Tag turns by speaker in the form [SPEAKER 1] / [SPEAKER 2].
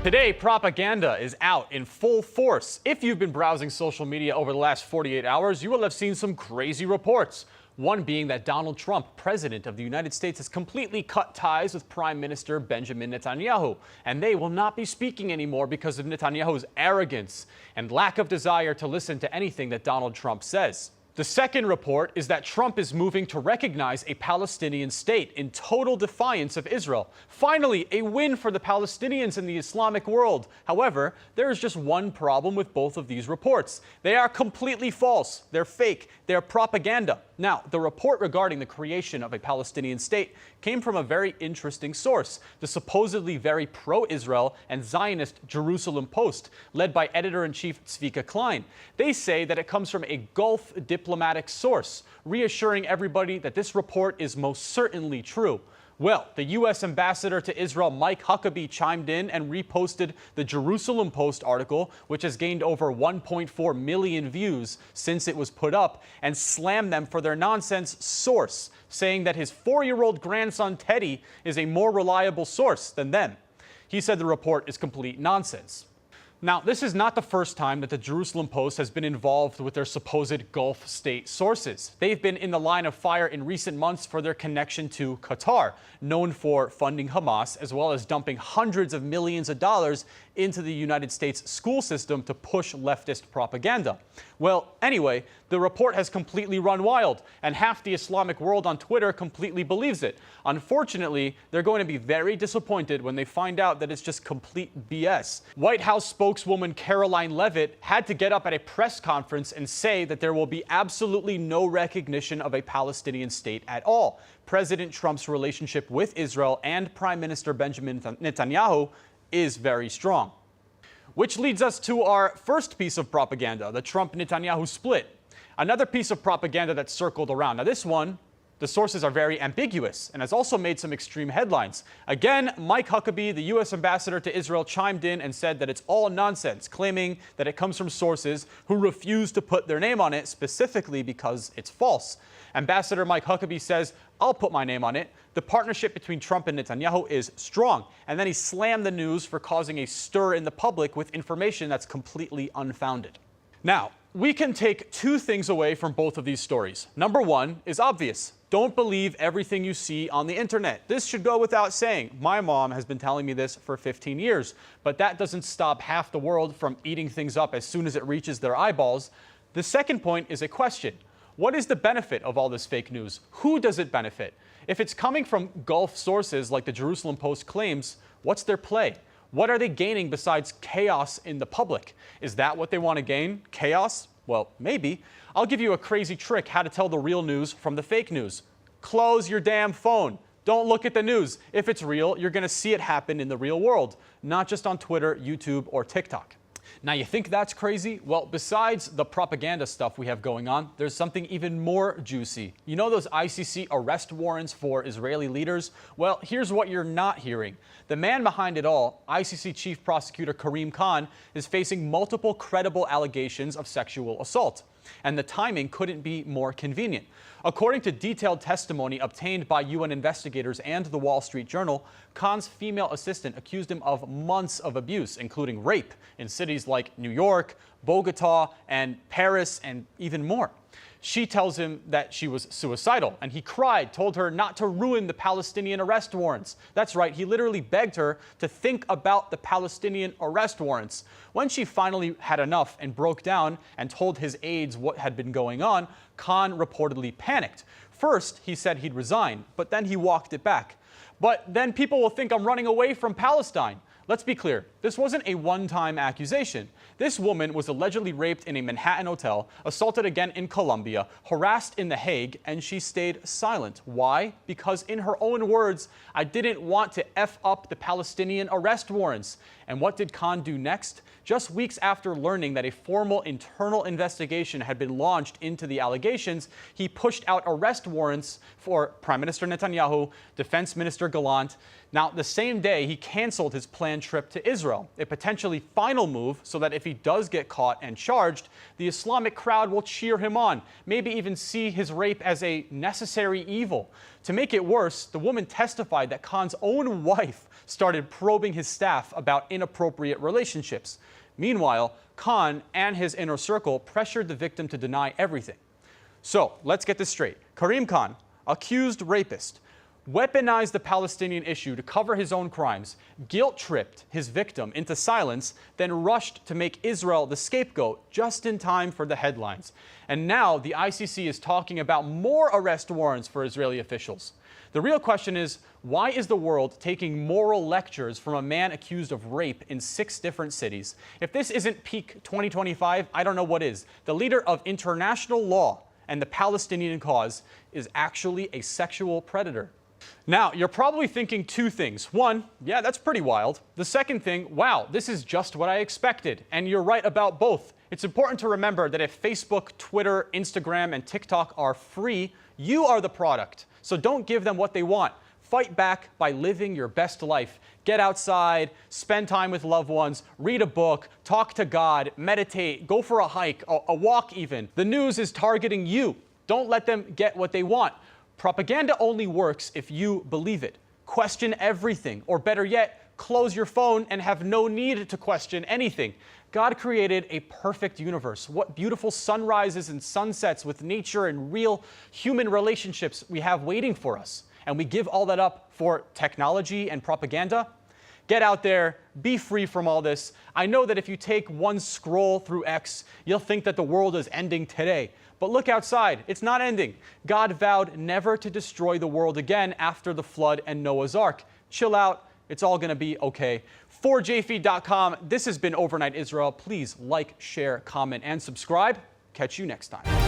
[SPEAKER 1] Today, propaganda is out in full force. If you've been browsing social media over the last 48 hours, you will have seen some crazy reports. One being that Donald Trump, president of the United States, has completely cut ties with Prime Minister Benjamin Netanyahu, and they will not be speaking anymore because of Netanyahu's arrogance and lack of desire to listen to anything that Donald Trump says. The second report is that Trump is moving to recognize a Palestinian state in total defiance of Israel. Finally, a win for the Palestinians in the Islamic world. However, there is just one problem with both of these reports. They are completely false. They're fake. They're propaganda. Now, the report regarding the creation of a Palestinian state came from a very interesting source, the supposedly very pro-Israel and Zionist Jerusalem Post, led by editor-in-chief Tzvika Klein. They say that it comes from a Gulf diplomatic source, reassuring everybody that this report is most certainly true. Well, the U.S. ambassador to Israel, Mike Huckabee, chimed in and reposted the Jerusalem Post article, which has gained over 1.4 million views since it was put up, and slammed them for their nonsense source, saying that his 4-year-old grandson, Teddy, is a more reliable source than them. He said the report is complete nonsense. Now, this is not the first time that the Jerusalem Post has been involved with their supposed Gulf state sources. They've been in the line of fire in recent months for their connection to Qatar, known for funding Hamas, as well as dumping hundreds of millions of dollars into the United States school system to push leftist propaganda. Well, anyway, the report has completely run wild, and half the Islamic world on Twitter completely believes it. Unfortunately, they're going to be very disappointed when they find out that it's just complete BS. White House spokeswoman Caroline Leavitt had to get up at a press conference and say that there will be absolutely no recognition of a Palestinian state at all. President Trump's relationship with Israel and Prime Minister Benjamin Netanyahu is very strong. Which leads us to our first piece of propaganda, the Trump-Netanyahu split. Another piece of propaganda that's circled around. Now this one, the sources are very ambiguous and has also made some extreme headlines. Again, Mike Huckabee, the U.S. ambassador to Israel, chimed in and said that it's all nonsense, claiming that it comes from sources who refuse to put their name on it, specifically because it's false. Ambassador Mike Huckabee says, "I'll put my name on it. The partnership between Trump and Netanyahu is strong." And then he slammed the news for causing a stir in the public with information that's completely unfounded. Now, we can take two things away from both of these stories. Number one is obvious. Don't believe everything you see on the internet. This should go without saying. My mom has been telling me this for 15 years, but that doesn't stop half the world from eating things up as soon as it reaches their eyeballs. The second point is a question. What is the benefit of all this fake news? Who does it benefit? If it's coming from Gulf sources like the Jerusalem Post claims, what's their play? What are they gaining besides chaos in the public? Is that what they want to gain? Chaos? Well, maybe. I'll give you a crazy trick how to tell the real news from the fake news. Close your damn phone. Don't look at the news. If it's real, you're going to see it happen in the real world, not just on Twitter, YouTube, or TikTok. Now, you think that's crazy? Well, besides the propaganda stuff we have going on, there's something even more juicy. You know those ICC arrest warrants for Israeli leaders? Well, here's what you're not hearing. The man behind it all, ICC Chief Prosecutor Karim Khan, is facing multiple credible allegations of sexual assault. And the timing couldn't be more convenient. According to detailed testimony obtained by UN investigators and the Wall Street Journal, Khan's female assistant accused him of months of abuse, including rape, in cities like New York, Bogota, and Paris, and even more. She tells him that she was suicidal, and he cried, told her not to ruin the Palestinian arrest warrants. That's right, he literally begged her to think about the Palestinian arrest warrants. When she finally had enough and broke down and told his aides what had been going on, Khan reportedly panicked. First, he said he'd resign, but then he walked it back. But then people will think I'm running away from Palestine. Let's be clear, this wasn't a one-time accusation. This woman was allegedly raped in a Manhattan hotel, assaulted again in Colombia, harassed in The Hague, and she stayed silent. Why? Because in her own words, "I didn't want to F up the Palestinian arrest warrants." And what did Khan do next? Just weeks after learning that a formal internal investigation had been launched into the allegations, he pushed out arrest warrants for Prime Minister Netanyahu, Defense Minister Gallant. Now, the same day, he canceled his planned unplanned trip to Israel, a potentially final move so that if he does get caught and charged, the Islamic crowd will cheer him on, maybe even see his rape as a necessary evil. To make it worse, the woman testified that Khan's own wife started probing his staff about inappropriate relationships. Meanwhile, Khan and his inner circle pressured the victim to deny everything. So let's get this straight. Karim Khan, accused rapist, weaponized the Palestinian issue to cover his own crimes, guilt-tripped his victim into silence, then rushed to make Israel the scapegoat just in time for the headlines. And now the ICC is talking about more arrest warrants for Israeli officials. The real question is, why is the world taking moral lectures from a man accused of rape in 6 different cities? If this isn't peak 2025, I don't know what is. The leader of international law and the Palestinian cause is actually a sexual predator. Now, you're probably thinking 2 things. One, yeah, that's pretty wild. The second thing, wow, this is just what I expected. And you're right about both. It's important to remember that if Facebook, Twitter, Instagram, and TikTok are free, you are the product. So don't give them what they want. Fight back by living your best life. Get outside, spend time with loved ones, read a book, talk to God, meditate, go for a hike, a walk even. The news is targeting you. Don't let them get what they want. Propaganda only works if you believe it. Question everything, or better yet, close your phone and have no need to question anything. God created a perfect universe. What beautiful sunrises and sunsets with nature and real human relationships we have waiting for us. And we give all that up for technology and propaganda? Get out there, be free from all this. I know that if you take one scroll through X, you'll think that the world is ending today. But look outside, it's not ending. God vowed never to destroy the world again after the flood and Noah's Ark. Chill out, it's all gonna be okay. For jfeed.com, this has been Overnight Israel. Please like, share, comment, and subscribe. Catch you next time.